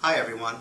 Hi everyone,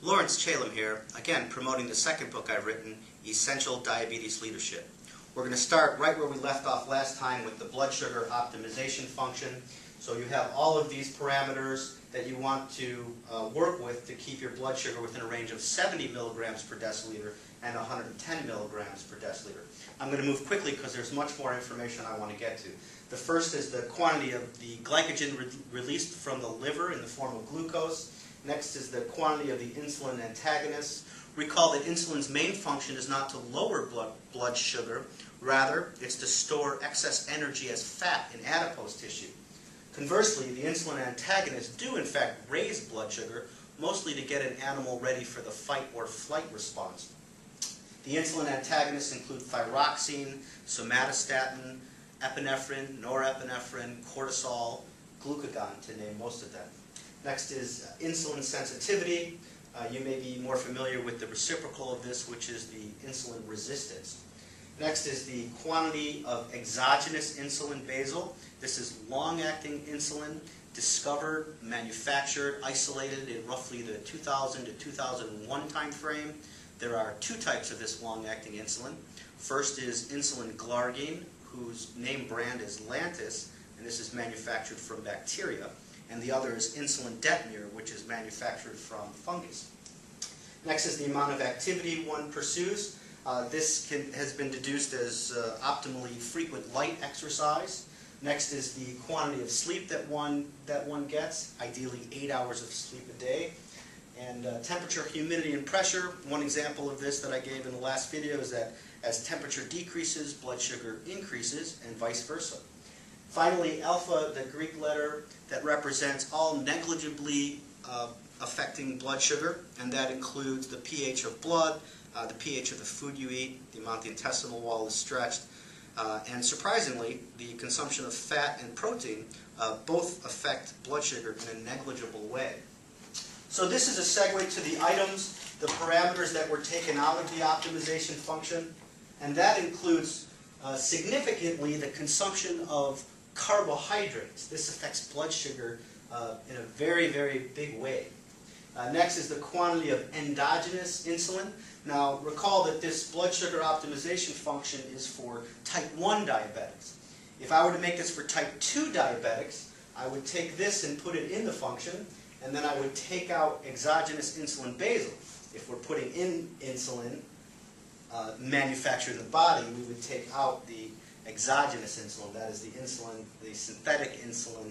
Laurence Chalem here, again promoting the second book I've written, Essential Diabetes Leadership. We're going to start right where we left off last time with the blood sugar optimization function. So you have all of these parameters that you want to work with to keep your blood sugar within a range of 70 milligrams per deciliter and 110 milligrams per deciliter. I'm going to move quickly because there's much more information I want to get to. The first is the quantity of the glycogen released from the liver in the form of glucose. Next is the quantity of the insulin antagonist. Recall that insulin's main function is not to lower blood sugar, rather it's to store excess energy as fat in adipose tissue. Conversely, the insulin antagonists do in fact raise blood sugar, mostly to get an animal ready for the fight or flight response. The insulin antagonists include thyroxine, somatostatin, epinephrine, norepinephrine, cortisol, glucagon, to name most of them. Next is insulin sensitivity. You may be more familiar with the reciprocal of this, which is the insulin resistance. Next is the quantity of exogenous insulin basal. This is long-acting insulin, discovered, manufactured, isolated in roughly the 2000 to 2001 time frame. There are two types of this long-acting insulin. First is insulin glargine, whose name brand is Lantus, and this is manufactured from bacteria. And the other is insulin detemir, which is manufactured from fungus. Next is the amount of activity one pursues. This has been deduced as optimally frequent light exercise. Next is the quantity of sleep that one gets, ideally 8 hours of sleep a day. And temperature, humidity, and pressure. One example of this that I gave in the last video is that as temperature decreases, blood sugar increases, and vice versa. Finally, alpha, the Greek letter that represents all negligibly affecting blood sugar, and that includes the pH of blood, the pH of the food you eat, the amount the intestinal wall is stretched, and surprisingly, the consumption of fat and protein both affect blood sugar in a negligible way. So this is a segue to the items, the parameters that were taken out of the optimization function, and that includes significantly the consumption of carbohydrates. This affects blood sugar in a very, very big way. Next is the quantity of endogenous insulin. Now recall that this blood sugar optimization function is for type 1 diabetics. If I were to make this for type 2 diabetics, I would take this and put it in the function, and then I would take out exogenous insulin basal. If we're putting in insulin manufactured in the body, we would take out the exogenous insulin, that is the insulin, the synthetic insulin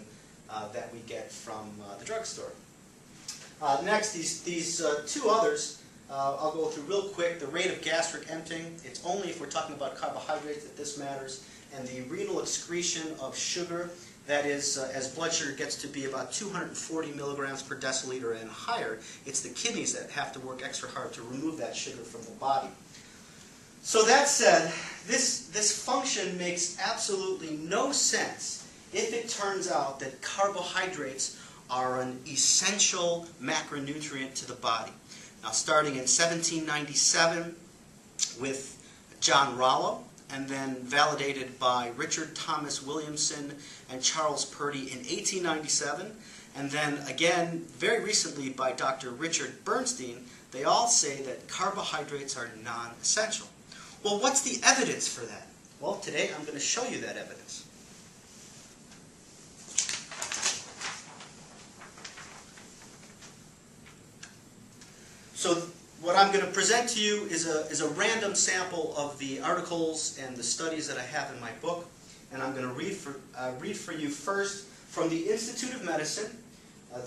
that we get from the drugstore. Next, these two others, I'll go through real quick. The rate of gastric emptying, it's only if we're talking about carbohydrates that this matters, and the renal excretion of sugar, that is, as blood sugar gets to be about 240 milligrams per deciliter and higher, it's the kidneys that have to work extra hard to remove that sugar from the body. So that said, this function makes absolutely no sense if it turns out that carbohydrates are an essential macronutrient to the body. Now, starting in 1797 with John Rollo, and then validated by Richard Thomas Williamson and Charles Purdy in 1897, and then again very recently by Dr. Richard Bernstein, they all say that carbohydrates are non-essential. Well, what's the evidence for that? Well, today I'm going to show you that evidence. So what I'm going to present to you is a random sample of the articles and the studies that I have in my book, and I'm going to read for you first from the Institute of Medicine,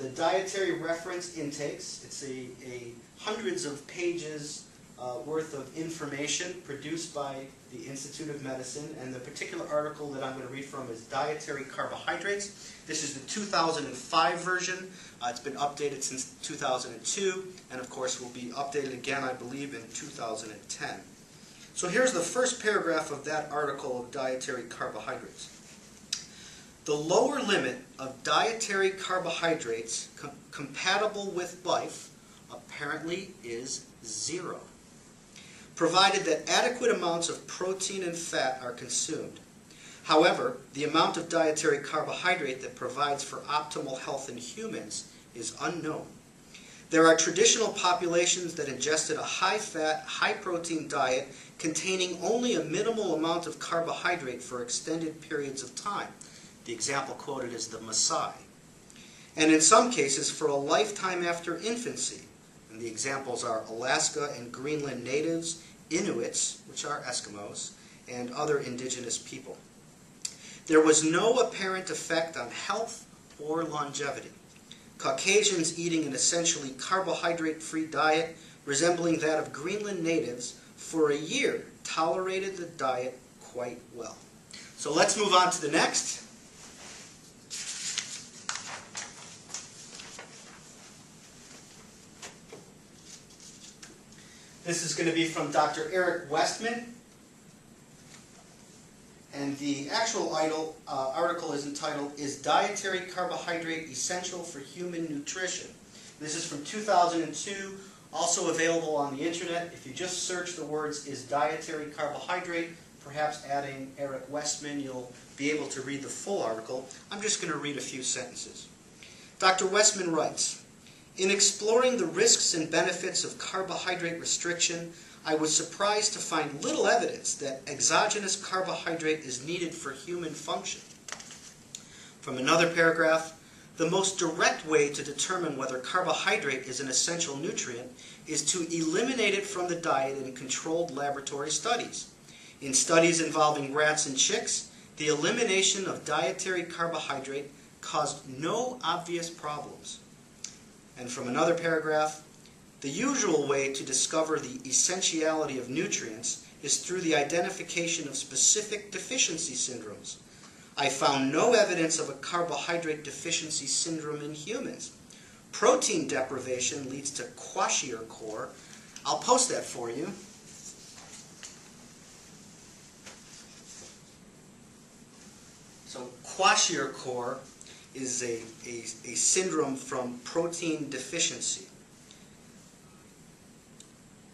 the dietary reference intakes. It's a hundreds of pages worth of information produced by the Institute of Medicine, and the particular article that I'm going to read from is Dietary Carbohydrates. This is the 2005 version. It's been updated since 2002, and of course will be updated again, I believe, in 2010. So here's the first paragraph of that article of Dietary Carbohydrates. The lower limit of dietary carbohydrates compatible with life apparently is 0. Provided that adequate amounts of protein and fat are consumed. However, the amount of dietary carbohydrate that provides for optimal health in humans is unknown. There are traditional populations that ingested a high-fat, high-protein diet containing only a minimal amount of carbohydrate for extended periods of time. The example quoted is the Maasai. And in some cases, for a lifetime after infancy. And the examples are Alaska and Greenland natives, Inuits, which are Eskimos, and other indigenous people. There was no apparent effect on health or longevity. Caucasians eating an essentially carbohydrate-free diet resembling that of Greenland natives for a year tolerated the diet quite well. So let's move on to the next. This is going to be from Dr. Eric Westman. And the actual article is entitled, "Is Dietary Carbohydrate Essential for Human Nutrition?" This is from 2002, also available on the internet. If you just search the words, "Is dietary carbohydrate," perhaps adding Eric Westman, you'll be able to read the full article. I'm just going to read a few sentences. Dr. Westman writes, "In exploring the risks and benefits of carbohydrate restriction, I was surprised to find little evidence that exogenous carbohydrate is needed for human function." From another paragraph, "The most direct way to determine whether carbohydrate is an essential nutrient is to eliminate it from the diet in controlled laboratory studies. In studies involving rats and chicks, the elimination of dietary carbohydrate caused no obvious problems." And from another paragraph, "The usual way to discover the essentiality of nutrients is through the identification of specific deficiency syndromes. I found no evidence of a carbohydrate deficiency syndrome in humans. Protein deprivation leads to kwashiorkor." I'll post that for you. So kwashiorkor is a syndrome from protein deficiency.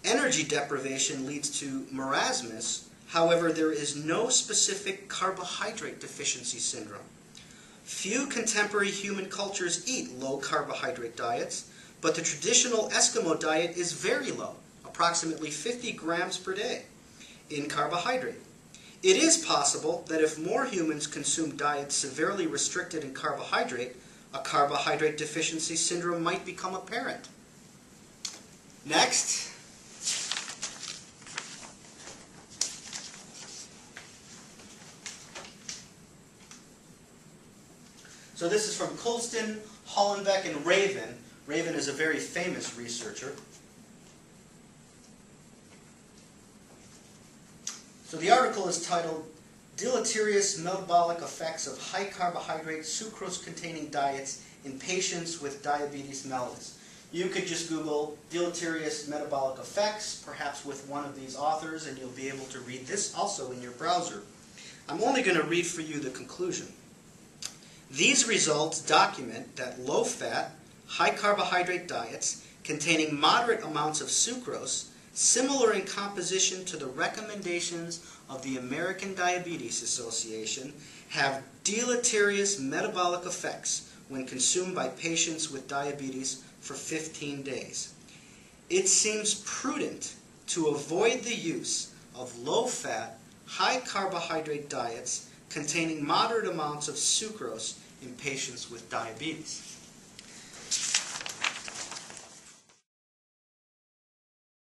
Energy deprivation leads to marasmus. However, there is no specific carbohydrate deficiency syndrome. Few contemporary human cultures eat low carbohydrate diets, but the traditional Eskimo diet is very low, approximately 50 grams per day, in carbohydrate. It is possible that if more humans consume diets severely restricted in carbohydrate, a carbohydrate deficiency syndrome might become apparent. Next. So this is from Kulston, Hollenbeck, and Raven. Raven is a very famous researcher. So the article is titled, "Deleterious Metabolic Effects of High Carbohydrate Sucrose-Containing Diets in Patients with Diabetes Mellitus." You could just Google deleterious metabolic effects, perhaps with one of these authors, and you'll be able to read this also in your browser. I'm only going to read for you the conclusion. "These results document that low-fat, high-carbohydrate diets containing moderate amounts of sucrose, similar in composition to the recommendations of the American Diabetes Association, have deleterious metabolic effects when consumed by patients with diabetes for 15 days. It seems prudent to avoid the use of low-fat, high-carbohydrate diets containing moderate amounts of sucrose in patients with diabetes."